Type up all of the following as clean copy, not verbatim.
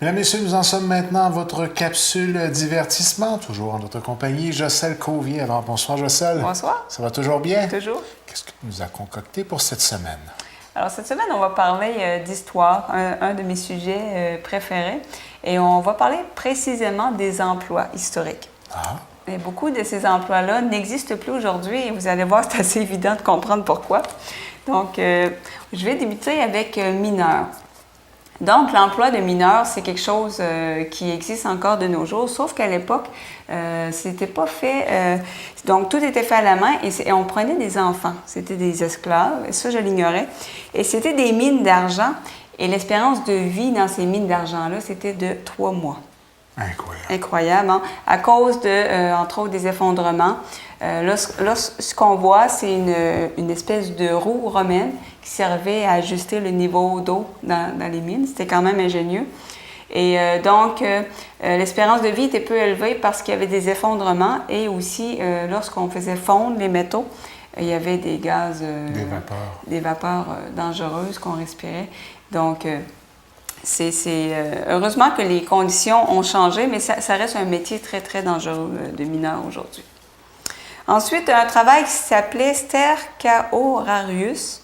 Mesdames, Messieurs, nous en sommes maintenant à votre capsule divertissement, toujours en notre compagnie, Jocelyne Cauvier. Alors, bonsoir, Jocelyne. Bonsoir. Ça va toujours bien? Toujours. Qu'est-ce que tu nous as concocté pour cette semaine? Alors, cette semaine, on va parler d'histoire, un de mes sujets préférés, et on va parler précisément des emplois historiques. Ah, Et beaucoup de ces emplois-là n'existent plus aujourd'hui, et vous allez voir, c'est assez évident de comprendre pourquoi. Donc, je vais débuter avec mineur. Donc, l'emploi de mineur, c'est quelque chose qui existe encore de nos jours, sauf qu'à l'époque, c'était pas fait. Donc, tout était fait à la main et on prenait des enfants. C'était des esclaves, et ça, je l'ignorais. Et c'était des mines d'argent. Et l'espérance de vie dans ces mines d'argent-là, c'était de 3 mois. incroyable. Incroyable, hein? À cause de, entre autres, des effondrements. Là, ce qu'on voit, c'est une espèce de roue romaine qui servait à ajuster le niveau d'eau dans les mines. C'était quand même ingénieux. Et donc, l'espérance de vie était peu élevée parce qu'il y avait des effondrements et aussi, lorsqu'on faisait fondre les métaux, il y avait des gaz, des vapeurs dangereuses qu'on respirait. Donc, heureusement que les conditions ont changé, mais ça reste un métier très, très dangereux de mineur aujourd'hui. Ensuite, un travail qui s'appelait Stercaorarius.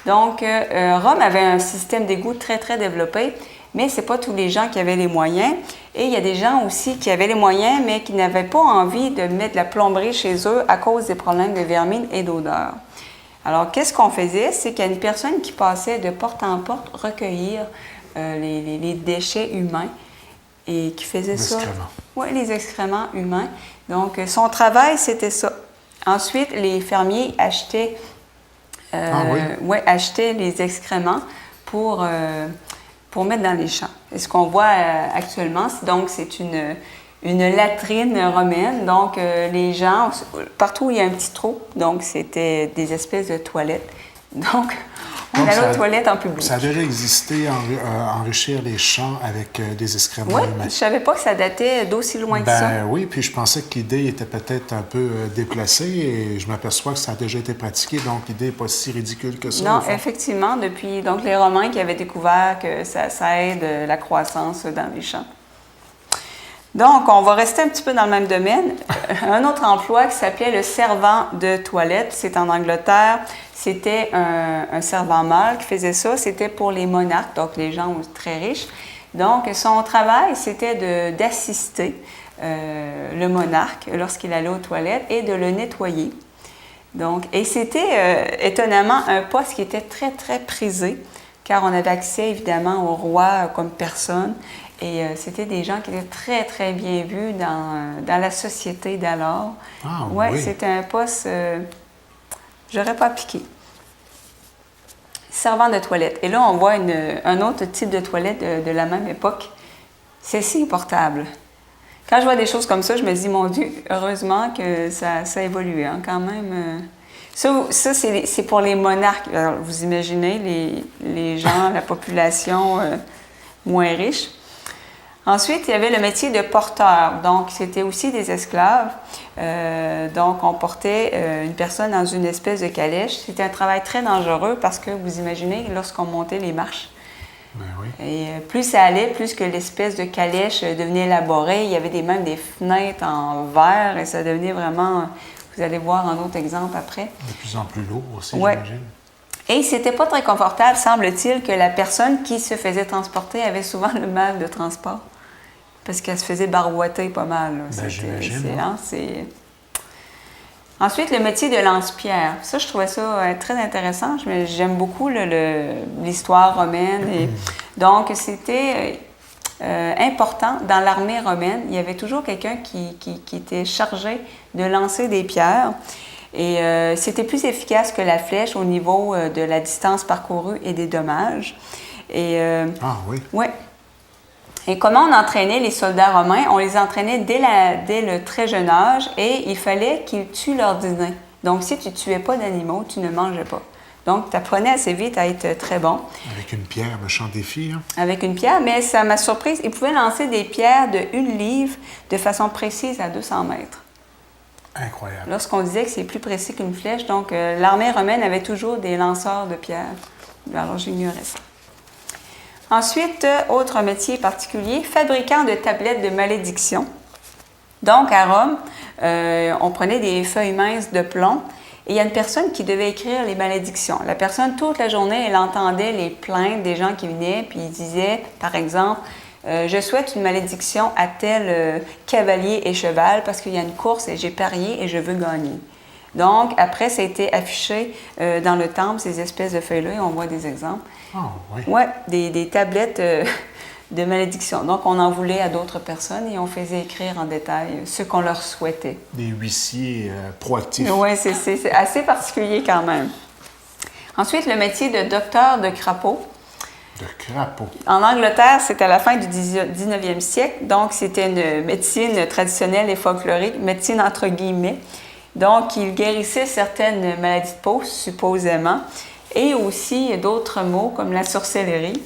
Donc, Rome avait un système d'égout très, très développé, mais ce n'est pas tous les gens qui avaient les moyens. Et il y a des gens aussi qui avaient les moyens, mais qui n'avaient pas envie de mettre de la plomberie chez eux à cause des problèmes de vermine et d'odeur. Alors, qu'est-ce qu'on faisait? C'est qu'il y a une personne qui passait de porte en porte recueillir les déchets humains et qui faisait ça. Oui, les excréments humains. Donc, son travail, c'était ça. Ensuite, les fermiers achetaient, achetaient les excréments pour mettre dans les champs. Et ce qu'on voit actuellement, c'est une latrine romaine. Donc, les gens, partout où il y a un petit trou, donc c'était des espèces de toilettes. Donc, on allait aux toilettes en public. Ça a déjà existé, enrichir les champs avec des excréments humains. Oui, je savais pas que ça datait d'aussi loin que ça. Oui, puis je pensais que l'idée était peut-être un peu déplacée et je m'aperçois que ça a déjà été pratiqué, donc l'idée n'est pas si ridicule que ça. Non, effectivement, depuis donc, les Romains qui avaient découvert que ça aide la croissance dans les champs. Donc, on va rester un petit peu dans le même domaine. Un autre emploi qui s'appelait le servant de toilette, c'est en Angleterre. C'était un servant mâle qui faisait ça. C'était pour les monarques, donc les gens très riches. Donc, son travail, c'était d'assister le monarque lorsqu'il allait aux toilettes et de le nettoyer. Donc, et c'était étonnamment un poste qui était très, très prisé, car on avait accès évidemment au roi comme personne. Et c'était des gens qui étaient très, très bien vus dans la société d'alors. Ah, ouais, oui, c'était un poste, j'aurais pas appliqué. Servant de toilette. Et là, on voit un autre type de toilette de la même époque. Celle-ci est portable. Quand je vois des choses comme ça, je me dis, mon Dieu, heureusement que ça a évolué, hein, quand même. Ça c'est pour les monarques. Alors, vous imaginez les gens, la population moins riche. Ensuite, il y avait le métier de porteur. Donc, c'était aussi des esclaves. Donc, on portait une personne dans une espèce de calèche. C'était un travail très dangereux parce que vous imaginez, lorsqu'on montait les marches, et plus ça allait, plus que l'espèce de calèche devenait élaborée. Il y avait même des fenêtres en verre et ça devenait vraiment... Vous allez voir un autre exemple après. de plus en plus lourd aussi, j'imagine. Et c'était pas très confortable, semble-t-il, que la personne qui se faisait transporter avait souvent le mal de transport. Parce qu'elle se faisait barouetter pas mal. J'imagine. Ensuite, le métier de lance-pierre. Ça, je trouvais ça très intéressant. J'aime beaucoup l'histoire romaine. Donc, c'était important. Dans l'armée romaine, il y avait toujours quelqu'un qui était chargé de lancer des pierres. Et c'était plus efficace que la flèche au niveau de la distance parcourue et des dommages. Et, ah oui? Oui. Et comment on entraînait les soldats romains? On les entraînait dès le très jeune âge et il fallait qu'ils tuent leur dîner. Donc, si tu ne tuais pas d'animaux, tu ne mangeais pas. Donc, tu apprenais assez vite à être très bon. Avec une pierre, méchant défi. Hein? Avec une pierre, mais ça m'a surprise. Ils pouvaient lancer des pierres de 1 livre de façon précise à 200 mètres. Incroyable. Lorsqu'on disait que c'est plus précis qu'une flèche, donc l'armée romaine avait toujours des lanceurs de pierres. Alors, j'ignorais ça. Ensuite, autre métier particulier, fabricant de tablettes de malédiction. Donc, à Rome, on prenait des feuilles minces de plomb et il y a une personne qui devait écrire les malédictions. La personne, toute la journée, elle entendait les plaintes des gens qui venaient, puis il disait, par exemple, je souhaite une malédiction à tel cavalier et cheval parce qu'il y a une course et j'ai parié et je veux gagner. Donc, après, ça a été affiché dans le temple, ces espèces de feuilles-là, et on voit des exemples. Ah, oui. Oui, des tablettes de malédiction. Donc, on en voulait à d'autres personnes et on faisait écrire en détail ce qu'on leur souhaitait. Des huissiers proactifs. Oui, c'est assez particulier quand même. Ensuite, le métier de docteur de crapaud. De crapaud. En Angleterre, c'était à la fin du 19e siècle, donc c'était une médecine traditionnelle et folklorique, médecine entre guillemets. Donc, il guérissait certaines maladies de peau, supposément, et aussi d'autres maux comme la sorcellerie,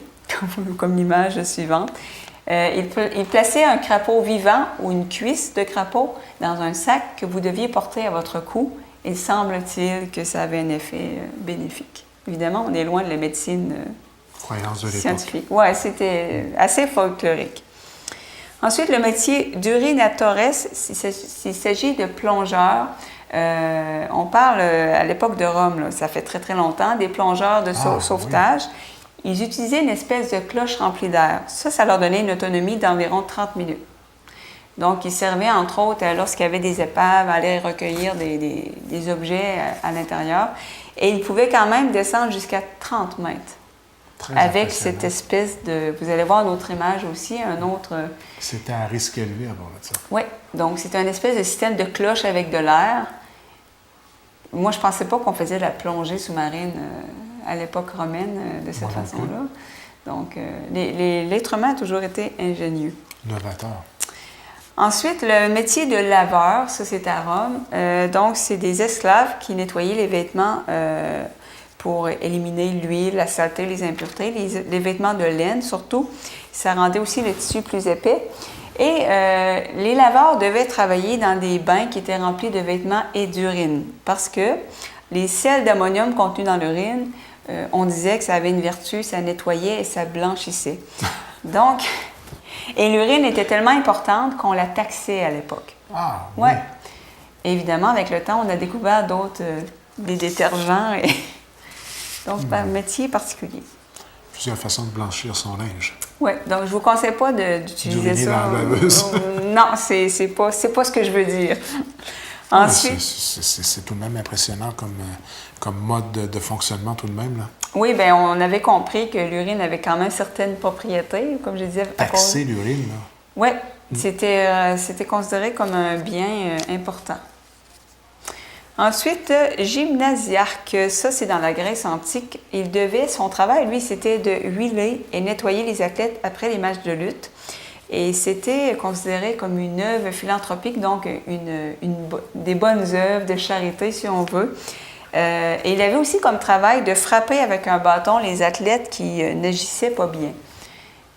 comme l'image suivante. Il plaçait un crapaud vivant ou une cuisse de crapaud dans un sac que vous deviez porter à votre cou. Il semble-t-il que ça avait un effet bénéfique. Évidemment, on est loin de la médecine scientifique. Oui, c'était assez folklorique. Ensuite, le métier d'urinatores, s'il s'agit de plongeurs. On parle à l'époque de Rome, là, ça fait très très longtemps, des plongeurs de sauvetage. Oui. Ils utilisaient une espèce de cloche remplie d'air. Ça leur donnait une autonomie d'environ 30 minutes. Donc, ils servaient entre autres, lorsqu'il y avait des épaves, à aller recueillir des objets à l'intérieur. Et ils pouvaient quand même descendre jusqu'à 30 mètres. Très avec cette espèce de... Vous allez voir d'autres images aussi, un autre... C'était un risque élevé à bord de ça. Oui, donc c'est un espèce de système de cloche avec de l'air. Moi, je ne pensais pas qu'on faisait la plongée sous-marine à l'époque romaine de cette façon-là. Donc, l'être humain a toujours été ingénieux. Novateur. Ensuite, le métier de laveur, ça c'est à Rome. Donc, c'est des esclaves qui nettoyaient les vêtements pour éliminer l'huile, la saleté, les impuretés, les vêtements de laine surtout. Ça rendait aussi le tissu plus épais. Et les laveurs devaient travailler dans des bains qui étaient remplis de vêtements et d'urine parce que les sels d'ammonium contenus dans l'urine, on disait que ça avait une vertu, ça nettoyait et ça blanchissait. Donc, et l'urine était tellement importante qu'on la taxait à l'époque. Ah, oui. Ouais. Évidemment, avec le temps, on a découvert d'autres, des détergents et donc un métier particulier. Plusieurs façons de blanchir son linge. Oui, donc je ne vous conseille pas d'utiliser ça. Dans la laveuse. Non, c'est pas ce que je veux dire. Ensuite, c'est tout de même impressionnant comme mode de fonctionnement tout de même, là. Oui, bien, on avait compris que l'urine avait quand même certaines propriétés, comme je disais. Taxer l'urine, là. Oui, c'était considéré comme un bien important. Ensuite, gymnasiarque, ça c'est dans la Grèce antique. Son travail, lui, c'était de huiler et nettoyer les athlètes après les matchs de lutte. Et c'était considéré comme une œuvre philanthropique, donc des bonnes œuvres de charité, si on veut. Et il avait aussi comme travail de frapper avec un bâton les athlètes qui n'agissaient pas bien.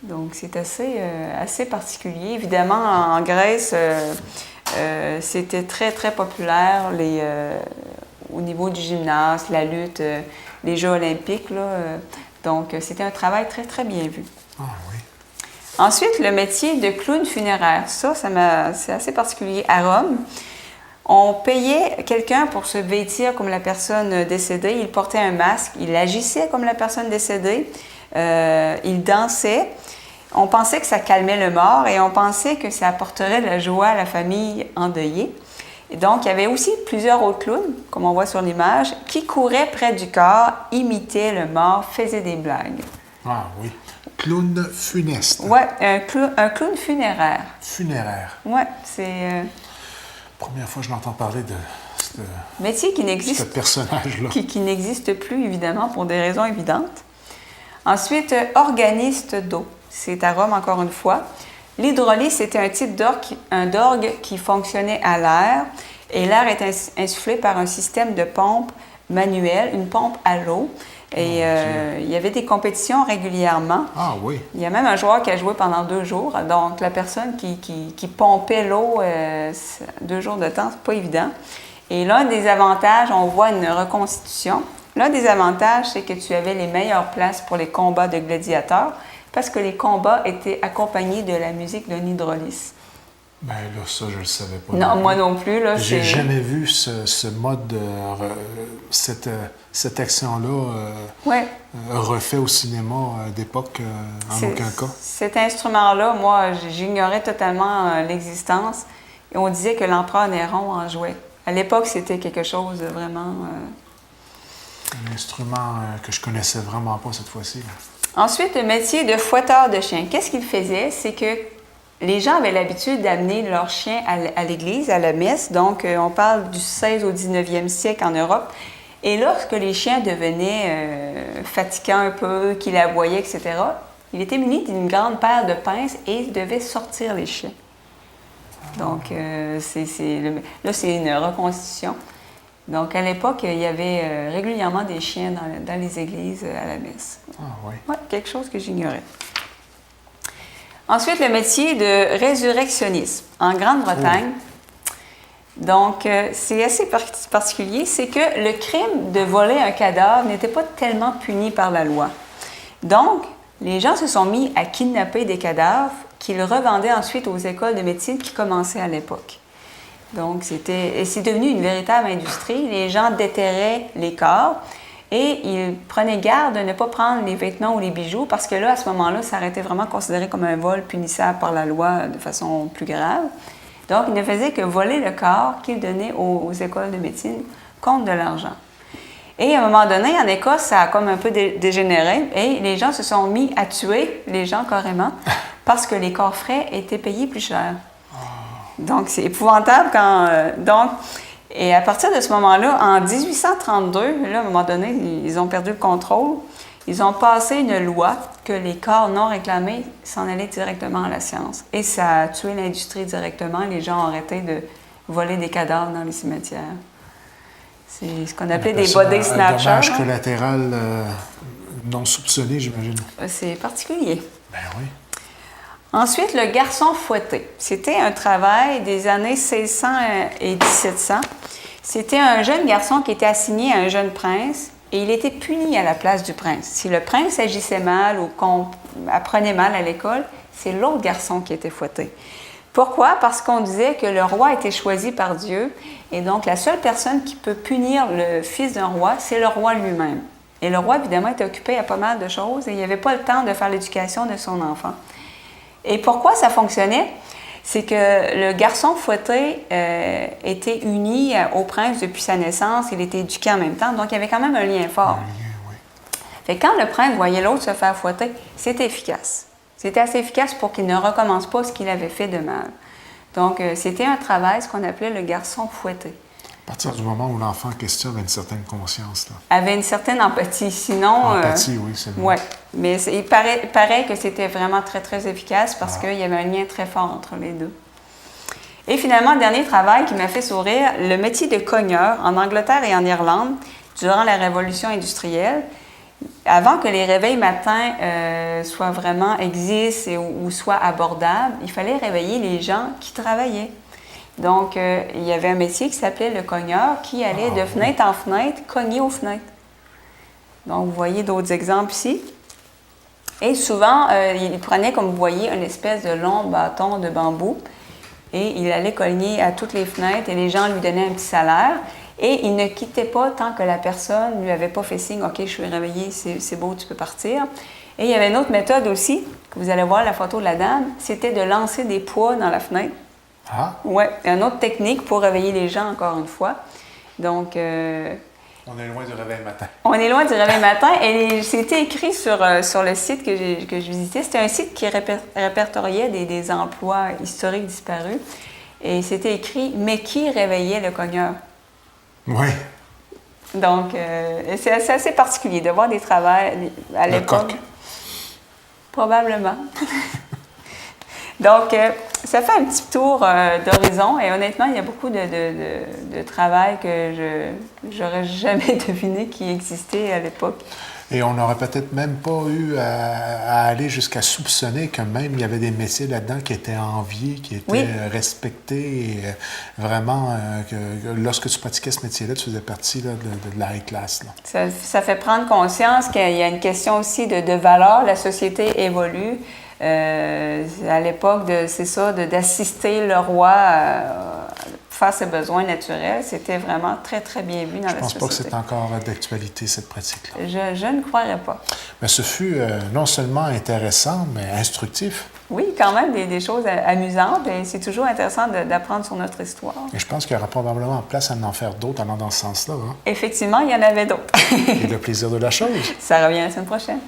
Donc c'est assez particulier. Évidemment, en Grèce... c'était très, très populaire au niveau du gymnase, la lutte, les Jeux olympiques. Là, donc, c'était un travail très, très bien vu. Ah oui. Ensuite, le métier de clown funéraire. C'est assez particulier. À Rome, on payait quelqu'un pour se vêtir comme la personne décédée. Il portait un masque, il agissait comme la personne décédée, il dansait. On pensait que ça calmait le mort et on pensait que ça apporterait de la joie à la famille endeuillée. Et donc, il y avait aussi plusieurs autres clowns, comme on voit sur l'image, qui couraient près du corps, imitaient le mort, faisaient des blagues. Ah oui. Clown funeste. Oui, un clown funéraire. Funéraire. Oui, c'est... Première fois que je l'entends parler de ce métier qui n'existe... Ce personnage-là. Qui n'existe plus, évidemment, pour des raisons évidentes. Ensuite, organiste d'eau. C'est à Rome, encore une fois. L'hydrolyse, c'était un type d'orgue qui fonctionnait à l'air. Et l'air est insufflé par un système de pompe manuelle, une pompe à l'eau. Et il y avait des compétitions régulièrement. Ah oui. Il y a même un joueur qui a joué pendant 2 jours. Donc, la personne qui pompait l'eau 2 jours de temps, c'est pas évident. Et l'un des avantages, on voit une reconstitution. L'un des avantages, c'est que tu avais les meilleures places pour les combats de gladiateurs parce que les combats étaient accompagnés de la musique d'un hydraulice. Ben là, ça, je le savais pas. Non, moi non plus. Là, j'ai jamais vu ce mode, cette action-là ouais. refait au cinéma d'époque, en aucun cas. Cet instrument-là, moi, j'ignorais totalement l'existence. Et on disait que l'empereur Néron en jouait. À l'époque, c'était quelque chose de vraiment... Un instrument que je connaissais vraiment pas cette fois-ci. Ensuite, le métier de fouetteur de chien. Qu'est-ce qu'il faisait? C'est que les gens avaient l'habitude d'amener leurs chiens à l'église, à la messe. Donc, on parle du 16 au 19e siècle en Europe. Et lorsque les chiens devenaient fatigants un peu, qu'ils aboyaient, etc., il était muni d'une grande paire de pinces et il devait sortir les chiens. Donc, là, c'est une reconstitution. Donc, à l'époque, il y avait régulièrement des chiens dans les églises à la messe. Ah oui. Ouais, quelque chose que j'ignorais. Ensuite, le métier de résurrectionniste en Grande-Bretagne. Oh. Donc, c'est assez particulier, c'est que le crime de voler un cadavre n'était pas tellement puni par la loi. Donc, les gens se sont mis à kidnapper des cadavres qu'ils revendaient ensuite aux écoles de médecine qui commençaient à l'époque. Donc, c'est devenu une véritable industrie. Les gens déterraient les corps et ils prenaient garde de ne pas prendre les vêtements ou les bijoux parce que là, à ce moment-là, ça aurait été vraiment considéré comme un vol punissable par la loi de façon plus grave. Donc, ils ne faisaient que voler le corps qu'ils donnaient aux écoles de médecine contre de l'argent. Et à un moment donné, en Écosse, ça a comme un peu dégénéré et les gens se sont mis à tuer les gens carrément parce que les corps frais étaient payés plus cher. Donc, c'est épouvantable et à partir de ce moment-là, en 1832, là, à un moment donné, ils ont perdu le contrôle. Ils ont passé une loi que les corps non réclamés s'en allaient directement à la science. Et ça a tué l'industrie directement. Les gens ont arrêté de voler des cadavres dans les cimetières. C'est ce qu'on appelait des body snatchers. Un dommage collatéral non soupçonné, j'imagine. C'est particulier. Ben oui. Ensuite, le garçon fouetté. C'était un travail des années 1600 et 1700. C'était un jeune garçon qui était assigné à un jeune prince et il était puni à la place du prince. Si le prince agissait mal ou qu'on apprenait mal à l'école, c'est l'autre garçon qui était fouetté. Pourquoi? Parce qu'on disait que le roi était choisi par Dieu et donc la seule personne qui peut punir le fils d'un roi, c'est le roi lui-même. Et le roi, évidemment, était occupé à pas mal de choses et il n'avait pas le temps de faire l'éducation de son enfant. Et pourquoi ça fonctionnait? C'est que le garçon fouetté était uni au prince depuis sa naissance, il était éduqué en même temps, donc il y avait quand même un lien fort. Oui. Fait que quand le prince voyait l'autre se faire fouetter, c'était efficace. C'était assez efficace pour qu'il ne recommence pas ce qu'il avait fait de mal. Donc, c'était un travail, ce qu'on appelait le garçon fouetté. À partir du moment où l'enfant en question avait une certaine conscience. Là. Avait une certaine empathie. Sinon... Empathie, oui, c'est vrai. Oui, mais il paraît que c'était vraiment très, très efficace parce qu'il y avait un lien très fort entre les deux. Et finalement, le dernier travail qui m'a fait sourire, le métier de cogneur en Angleterre et en Irlande, durant la Révolution industrielle, avant que les réveils matins soient vraiment existent ou soient abordables, il fallait réveiller les gens qui travaillaient. Donc, il y avait un métier qui s'appelait le cogneur qui allait de fenêtre en fenêtre cogner aux fenêtres. Donc, vous voyez d'autres exemples ici. Et souvent, il prenait, comme vous voyez, une espèce de long bâton de bambou et il allait cogner à toutes les fenêtres et les gens lui donnaient un petit salaire. Et il ne quittait pas tant que la personne ne lui avait pas fait signe « OK, je suis réveillé, c'est beau, tu peux partir ». Et il y avait une autre méthode aussi, que vous allez voir la photo de la dame, c'était de lancer des poids dans la fenêtre. Ah? Oui, une autre technique pour réveiller les gens, encore une fois. Donc... on est loin du réveil matin. On est loin du réveil matin. Et c'était écrit sur le site que je visitais. C'était un site qui répertoriait des emplois historiques disparus. Et c'était écrit « Mais qui réveillait le cogneur? » Oui. Donc, c'est assez particulier de voir des travails à l'époque. Probablement. Donc, ça fait un petit tour d'horizon et honnêtement, il y a beaucoup de travail que je n'aurais jamais deviné qui existait à l'époque. Et on n'aurait peut-être même pas eu à aller jusqu'à soupçonner que même il y avait des métiers là-dedans qui étaient enviés, qui étaient Oui. respectés. Et, vraiment, que lorsque tu pratiquais ce métier-là, tu faisais partie là, de la high class. Là. Ça fait prendre conscience qu'il y a une question aussi de valeur. La société évolue. À l'époque, c'est ça, d'assister le roi faire ses besoins naturels, c'était vraiment très, très bien vu dans la société. Je pense pas que c'est encore d'actualité, cette pratique-là. Je ne croirais pas. Mais ce fut non seulement intéressant, mais instructif. Oui, quand même des choses amusantes et c'est toujours intéressant d'apprendre sur notre histoire. Et je pense qu'il y aura probablement place à en faire d'autres allant dans ce sens-là. Hein? Effectivement, il y en avait d'autres. Et le plaisir de la chose. Ça revient la semaine prochaine.